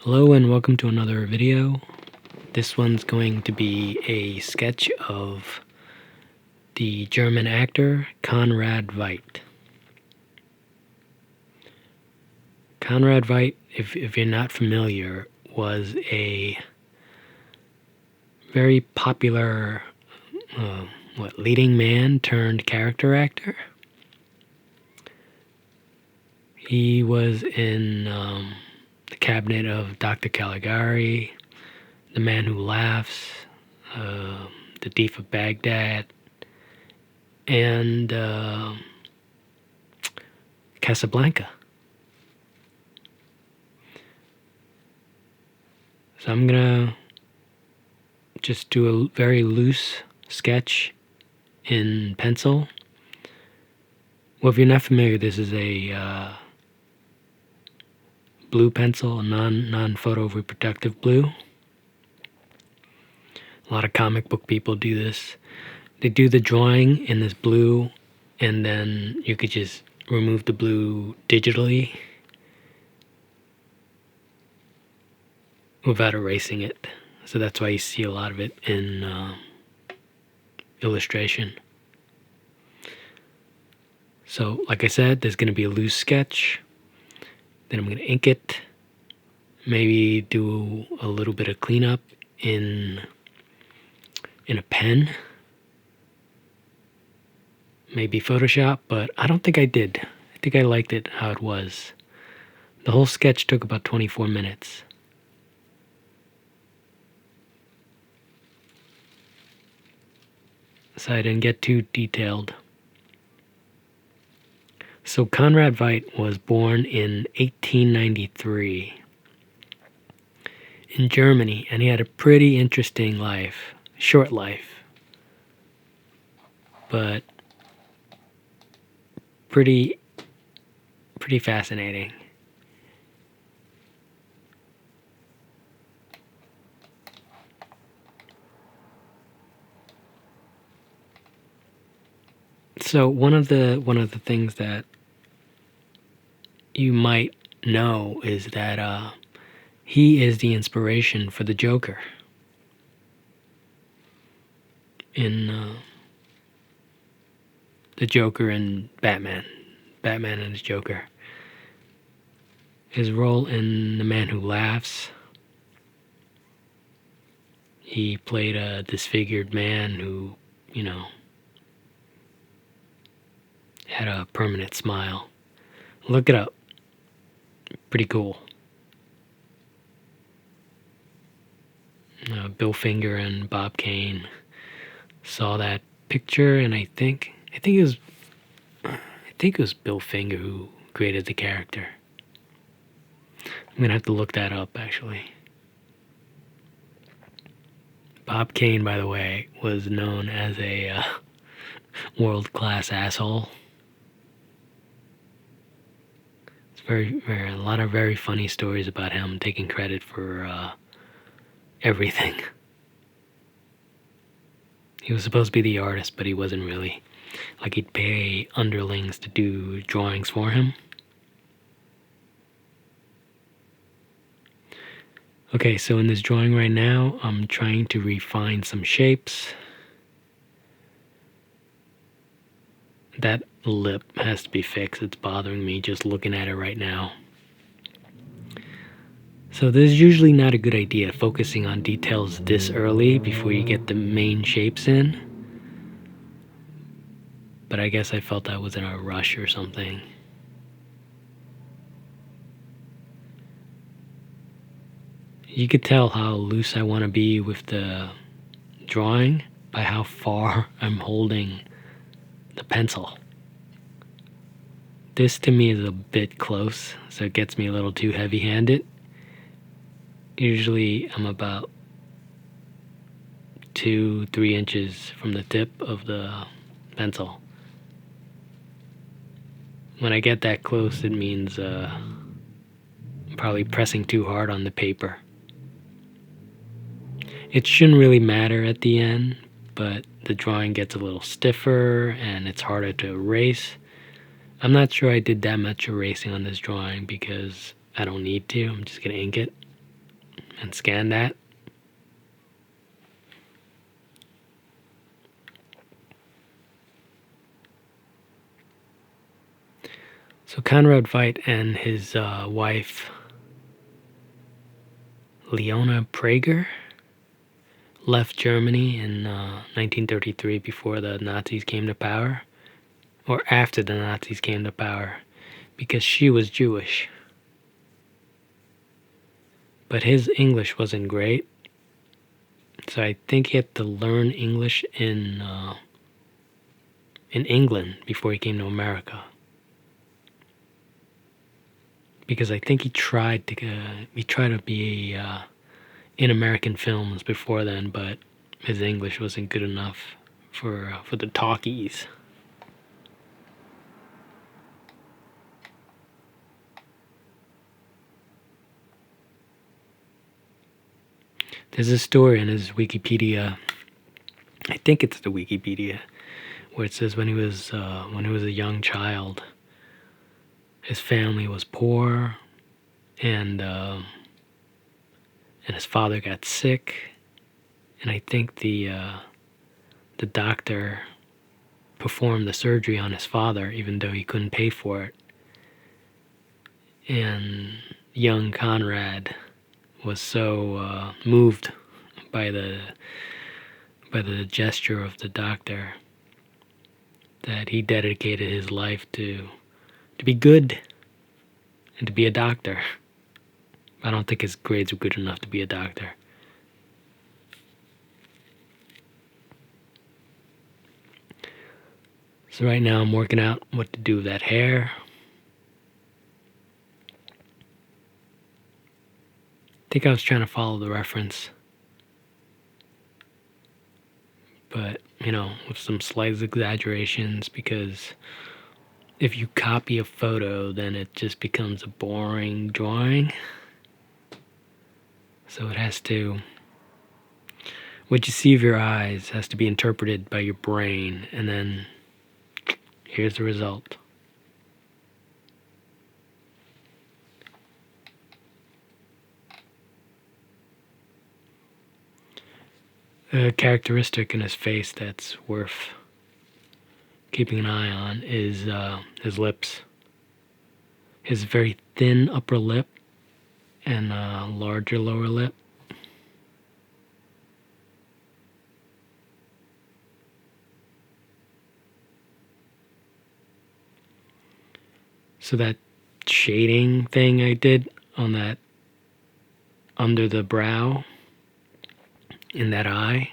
Hello and welcome to another video. This one's going to be a sketch of the German actor Conrad Veidt. Conrad Veidt, if you're not familiar, was a very popular leading man turned character actor. He was in the cabinet of Dr. Caligari, The Man Who Laughs, The Thief of Baghdad, and Casablanca. So I'm gonna just do a very loose sketch in pencil. Well, if you're not familiar, this is a blue pencil, a non-photo reproductive blue. A lot of comic book people do this. They do the drawing in this blue, and then you could just remove the blue digitally without erasing it. So that's why you see a lot of it in illustration. So like I said, there's going to be a loose sketch. Then I'm going to ink it. Maybe do a little bit of cleanup in a pen. Maybe Photoshop, but I don't think I did. I think I liked it how it was. The whole sketch took about 24 minutes. So I didn't get too detailed. So Conrad Veidt was born in 1893 in Germany, and he had a pretty interesting life, short life, but pretty fascinating. So one of the things that you might know is that he is the inspiration for the Joker in the Joker in Batman and his Joker. His role in The Man Who Laughs, he played a disfigured man who, had a permanent smile. Look it up. Pretty cool. Bill Finger and Bob Kane saw that picture, and I think it was Bill Finger who created the character. I'm gonna have to look that up, actually. Bob Kane, by the way, was known as a world-class asshole. A lot of very funny stories about him taking credit for everything. He was supposed to be the artist, but he wasn't really. Like, he'd pay underlings to do drawings for him. Okay, so in this drawing right now, I'm trying to refine some shapes. That lip has to be fixed. It's bothering me just looking at it right now. So this is usually not a good idea, focusing on details this early before you get the main shapes in. But I guess I felt I was in a rush or something. You could tell how loose I want to be with the drawing by how far I'm holding the pencil. This to me is a bit close, so it gets me a little too heavy-handed. Usually I'm about 2-3 inches from the tip of the pencil. When I get that close, it means I'm probably pressing too hard on the paper. It shouldn't really matter at the end, but the drawing gets a little stiffer and it's harder to erase. I'm not sure I did that much erasing on this drawing because I don't need to. I'm just going to ink it. and scan that. So Conrad Veidt and his wife, Leona Prager, left Germany in 1933 before the Nazis came to power, or after the Nazis came to power, because she was Jewish. But his English wasn't great, so I think he had to learn English in England before he came to America. Because I think he tried to be in American films before then, but his English wasn't good enough for the talkies. There's a story in his Wikipedia. I think it's the Wikipedia, where it says when he was a young child, his family was poor, and his father got sick, and I think the doctor performed the surgery on his father, even though he couldn't pay for it. And young Conrad was so moved by the gesture of the doctor that he dedicated his life to be good and to be a doctor. I don't think his grades were good enough to be a doctor. So right now I'm working out what to do with that hair. I think I was trying to follow the reference, but with some slight exaggerations, because if you copy a photo, then it just becomes a boring drawing. So it has to, what you see with your eyes has to be interpreted by your brain, and then here's the result. A characteristic in his face that's worth keeping an eye on is his lips. His very thin upper lip and larger lower lip. So that shading thing I did on that under the brow in that eye,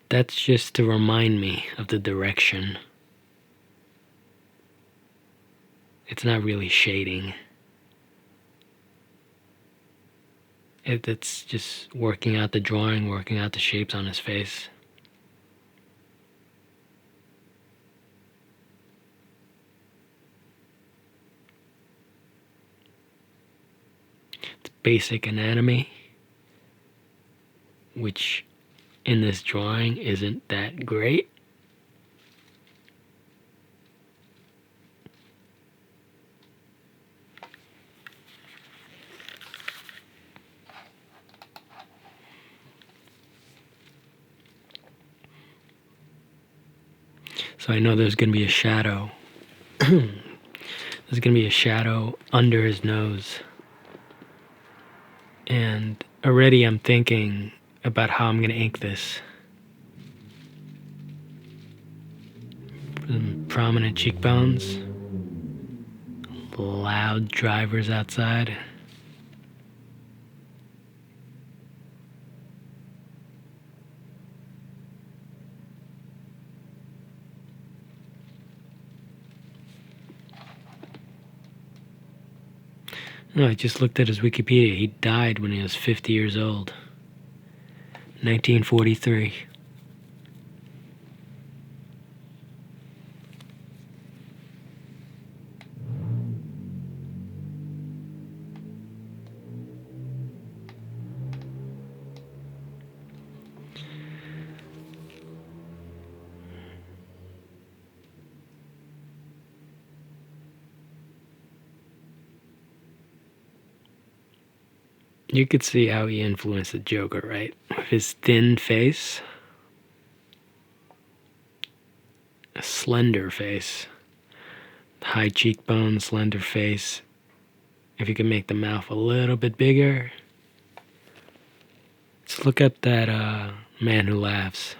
that's just to remind me of the direction. It's not really shading. It's just working out the drawing, working out the shapes on his face. It's basic anatomy, which in this drawing isn't that great. So I know there's going to be a shadow. There's going to be a shadow under his nose. And already I'm thinking about how I'm going to ink this. Prominent cheekbones. Loud drivers outside. No, I just looked at his Wikipedia. He died when he was 50 years old. 1943. You could see how he influenced the Joker, right? With his thin face, a slender face, high cheekbones, slender face. If you could make the mouth a little bit bigger. Let's look up that Man Who Laughs.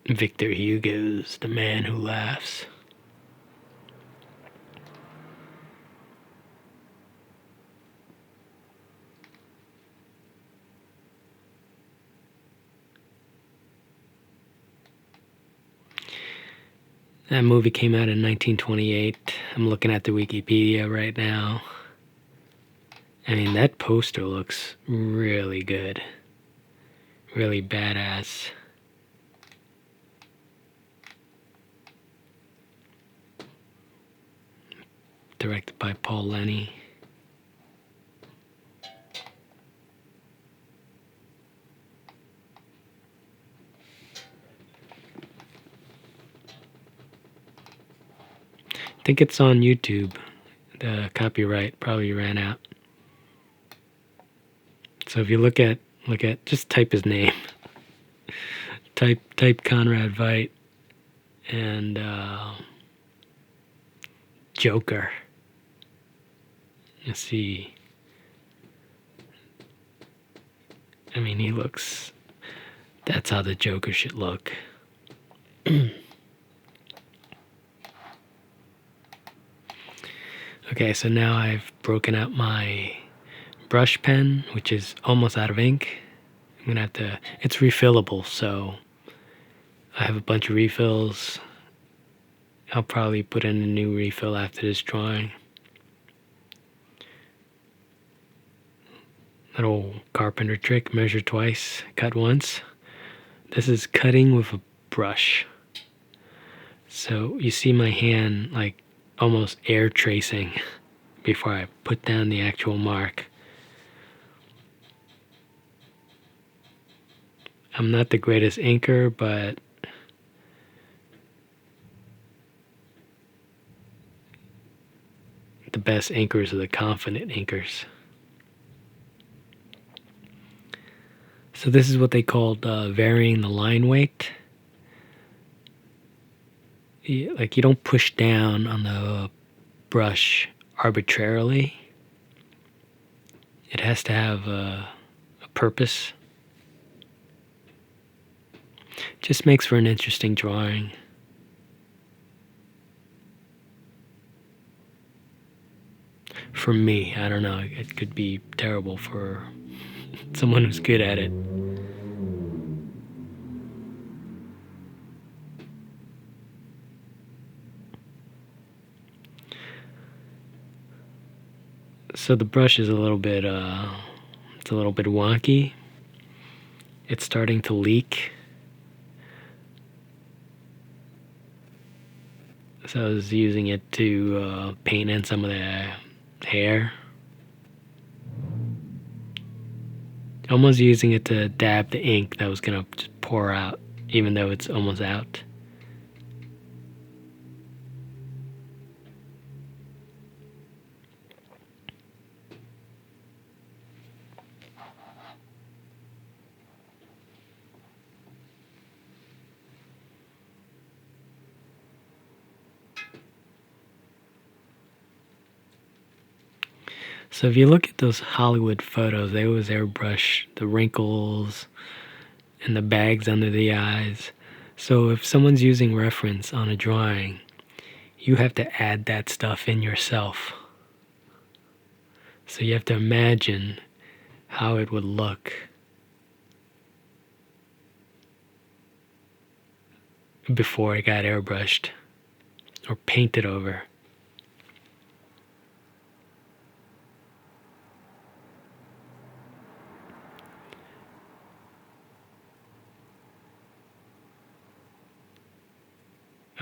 Victor Hugo's The Man Who Laughs. That movie came out in 1928. I'm looking at the Wikipedia right now. I mean, that poster looks really good. Really badass. Directed by Paul Lenny. I think it's on YouTube. The copyright probably ran out. So if you look at, just type his name. type Conrad Veidt and Joker. You see. I mean, he looks. That's how the Joker should look. Okay, so now I've broken out my brush pen, which is almost out of ink. I'm gonna have to. It's refillable, so I have a bunch of refills. I'll probably put in a new refill after this drawing. Little carpenter trick, measure twice, cut once. This is cutting with a brush. So you see my hand like almost air tracing before I put down the actual mark. I'm not the greatest inker, but the best inkers are the confident inkers. So this is what they called varying the line weight. Like you don't push down on the brush arbitrarily. It has to have a purpose. Just makes for an interesting drawing. For me, I don't know, it could be terrible for someone who's good at it. So the brush is a little bit wonky. It's starting to leak. So I was using it to paint in some of the hair. Almost using it to dab the ink that was gonna just pour out, even though it's almost out. So if you look at those Hollywood photos, they always airbrush the wrinkles and the bags under the eyes. So if someone's using reference on a drawing, you have to add that stuff in yourself. So you have to imagine how it would look before it got airbrushed or painted over.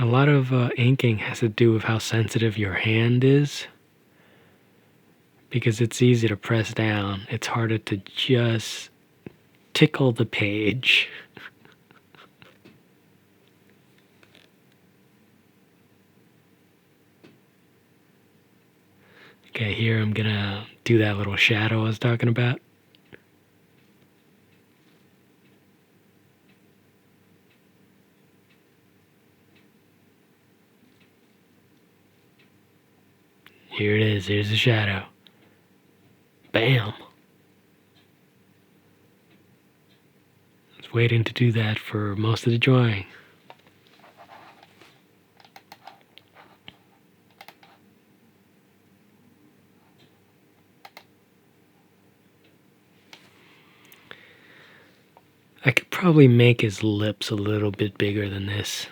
A lot of inking has to do with how sensitive your hand is, because it's easy to press down. It's harder to just tickle the page. Okay, here I'm gonna do that little shadow I was talking about. Here it is, here's the shadow. Bam! I was waiting to do that for most of the drawing. I could probably make his lips a little bit bigger than this.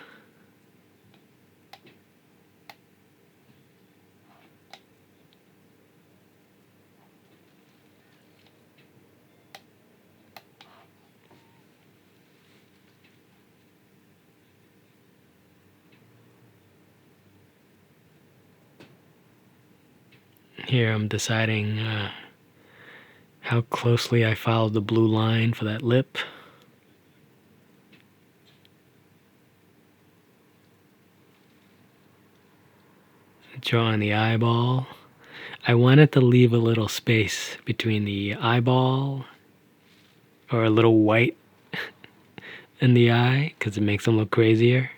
Here I'm deciding how closely I followed the blue line for that lip. Drawing the eyeball. I wanted to leave a little space between the eyeball, or a little white in the eye, because it makes them look crazier.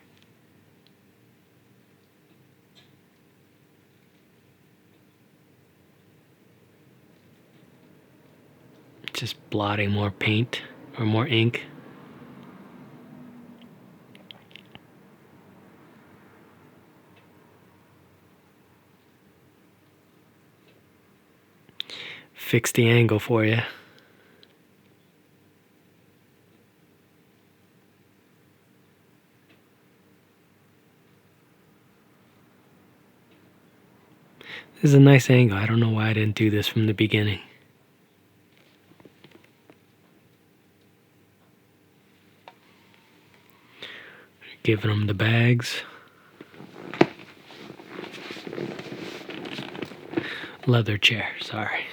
Just blotting more paint or more ink. Fix the angle for you. This is a nice angle. I don't know why I didn't do this from the beginning. Giving them the bags. Leather chair, sorry.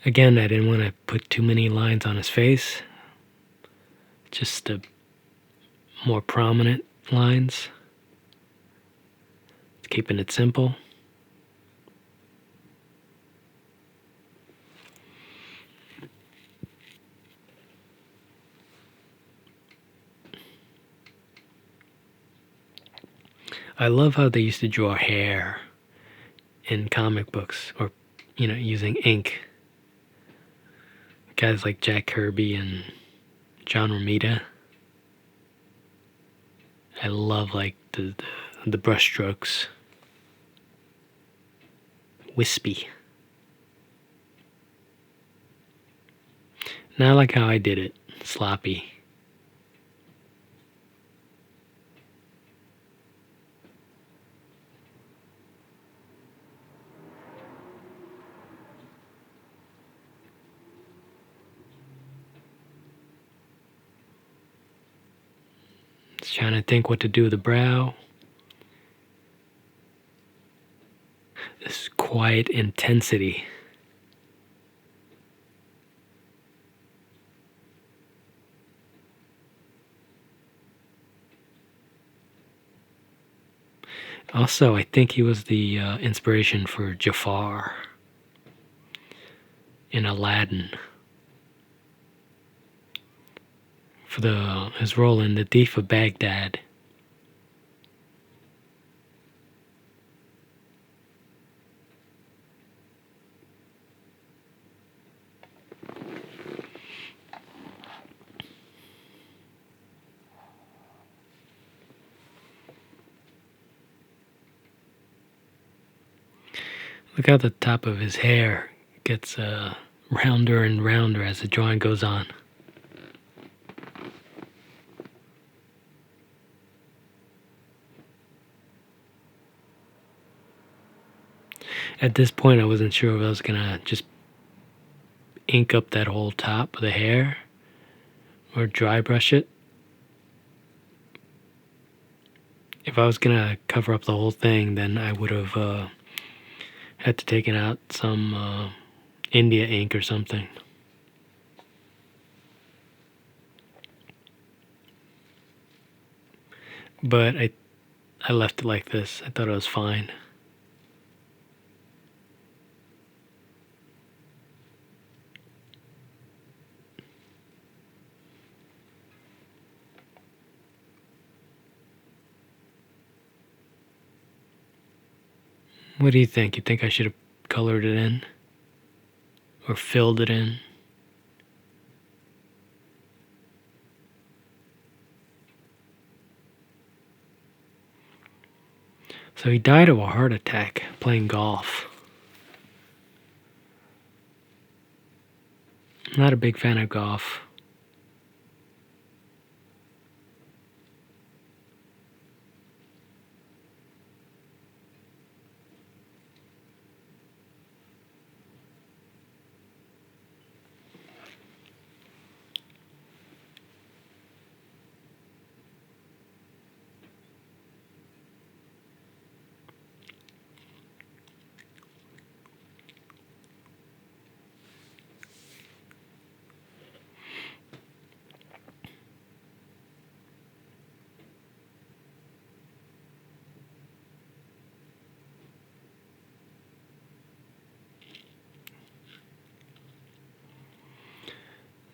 Again, I didn't want to put too many lines on his face. Just the more prominent lines. Keeping it simple. I love how they used to draw hair in comic books, or, using ink. Guys like Jack Kirby and John Romita. I love the brush strokes. Wispy. Not like how I did it. Sloppy. Just trying to think what to do with the brow. This quiet intensity. Also, I think he was the inspiration for Jafar in Aladdin. For his role in The Thief of Baghdad. Look how the top of his hair gets rounder and rounder as the drawing goes on. At this point, I wasn't sure if I was gonna just ink up that whole top of the hair or dry brush it. if I was gonna cover up the whole thing, then I would have had to taken out some India ink or something. But I left it like this. I thought it was fine. What do you think? You think I should have colored it in? Or filled it in? So he died of a heart attack playing golf. I'm not a big fan of golf.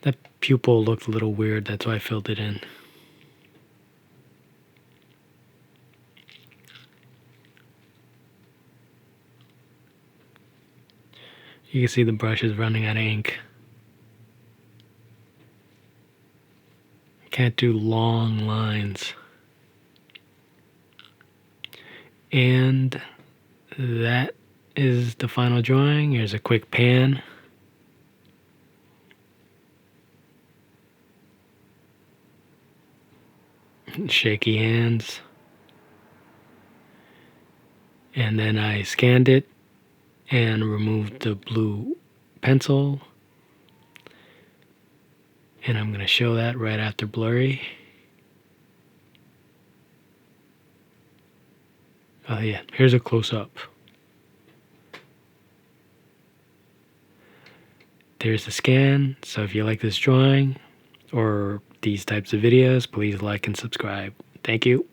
That pupil looked a little weird, that's why I filled it in. You can see the brush is running out of ink. I can't do long lines. And that is the final drawing. Here's a quick pan. Shaky hands. And then I scanned it and removed the blue pencil. And I'm going to show that right after blurry. Oh yeah, here's a close-up. There's the scan. So if you like this drawing or these types of videos, please like and subscribe. Thank you.